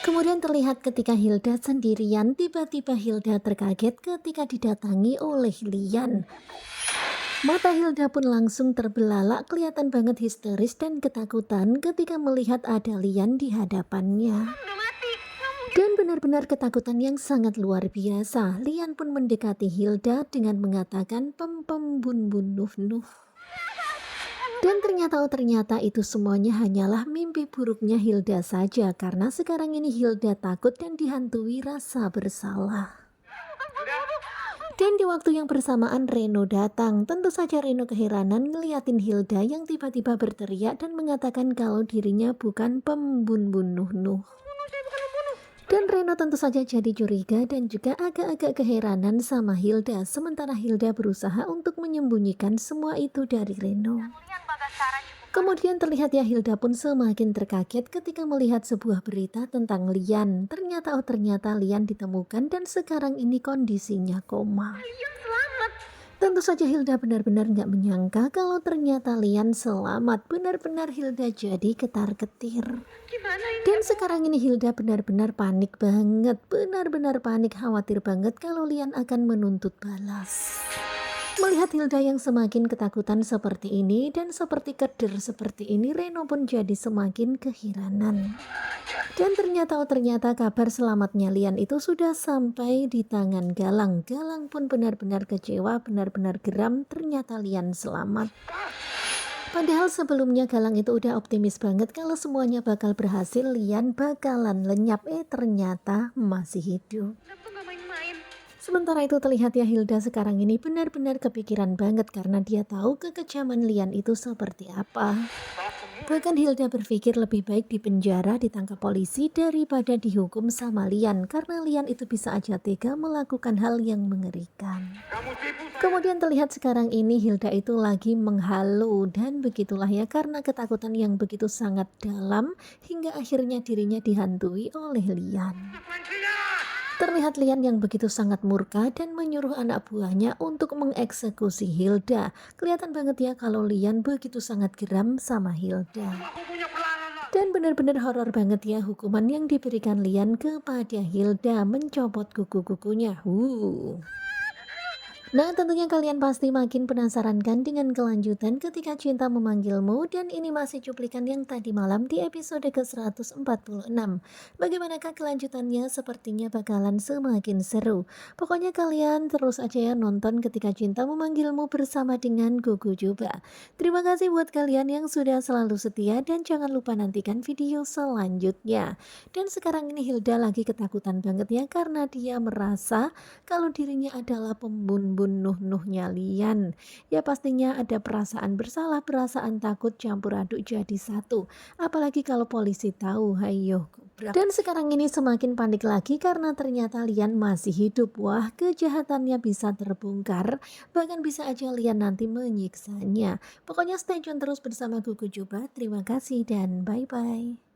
Kemudian terlihat ketika Hilda sendirian, tiba-tiba Hilda terkaget ketika didatangi oleh Lian. Mata Hilda pun langsung terbelalak, kelihatan banget histeris dan ketakutan ketika melihat ada Lian di hadapannya. Dan benar-benar ketakutan yang sangat luar biasa. Lian pun mendekati Hilda dengan mengatakan pem bun bun nuh nuh. Dan ternyata itu semuanya hanyalah mimpi buruknya Hilda saja, karena sekarang ini Hilda takut dan dihantui rasa bersalah. Dan di waktu yang bersamaan Reno datang. Tentu saja Reno keheranan ngeliatin Hilda yang tiba-tiba berteriak dan mengatakan kalau dirinya bukan pembun nuh nuh. Dan Reno tentu saja jadi curiga dan juga agak-agak keheranan sama Hilda, sementara Hilda berusaha untuk menyembunyikan semua itu dari Reno. Kemudian terlihat ya Hilda pun semakin terkaget ketika melihat sebuah berita tentang Lian. Ternyata Lian ditemukan dan sekarang ini kondisinya koma. Tentu saja Hilda benar-benar nggak menyangka kalau ternyata Lian selamat. Benar-benar Hilda jadi ketar-ketir. Dan sekarang ini Hilda benar-benar panik banget. Benar-benar panik, khawatir banget kalau Lian akan menuntut balas. Melihat Hilda yang semakin ketakutan seperti ini dan seperti keder seperti ini, Reno pun jadi semakin keheranan. Dan ternyata kabar selamatnya Lian itu sudah sampai di tangan Galang. Galang pun benar-benar kecewa, benar-benar geram, ternyata Lian selamat. Padahal sebelumnya Galang itu udah optimis banget kalau semuanya bakal berhasil, Lian bakalan lenyap, ternyata masih hidup. Sementara itu terlihat ya Hilda sekarang ini benar-benar kepikiran banget karena dia tahu kekejaman Lian itu seperti apa. Bahkan Hilda berpikir lebih baik di penjara ditangkap polisi daripada dihukum sama Lian, karena Lian itu bisa aja tega melakukan hal yang mengerikan. Kemudian terlihat sekarang ini Hilda itu lagi menghalu, dan begitulah ya, karena ketakutan yang begitu sangat dalam hingga akhirnya dirinya dihantui oleh Lian. Terlihat Lian yang begitu sangat murka dan menyuruh anak buahnya untuk mengeksekusi Hilda. Kelihatan banget ya kalau Lian begitu sangat geram sama Hilda. Dan benar-benar horor banget ya hukuman yang diberikan Lian kepada Hilda, mencopot kuku-kukunya. Nah, tentunya kalian pasti makin penasaran kan dengan kelanjutan Ketika Cinta Memanggilmu, dan ini masih cuplikan yang tadi malam di episode ke-146. Bagaimanakah kelanjutannya? Sepertinya bakalan semakin seru. Pokoknya kalian terus aja ya nonton Ketika Cinta Memanggilmu bersama dengan Gugu Juba. Terima kasih buat kalian yang sudah selalu setia dan jangan lupa nantikan video selanjutnya. Dan sekarang ini Hilda lagi ketakutan banget ya karena dia merasa kalau dirinya adalah pembunuh nuh-nuhnya Lian. Ya pastinya ada perasaan bersalah, perasaan takut campur aduk jadi satu. Apalagi kalau polisi tahu, hayo. Dan sekarang ini semakin panik lagi karena ternyata Lian masih hidup. Wah, kejahatannya bisa terbongkar, bahkan bisa aja Lian nanti menyiksanya. Pokoknya stay tune terus bersama Gugu Juba. Terima kasih dan bye-bye.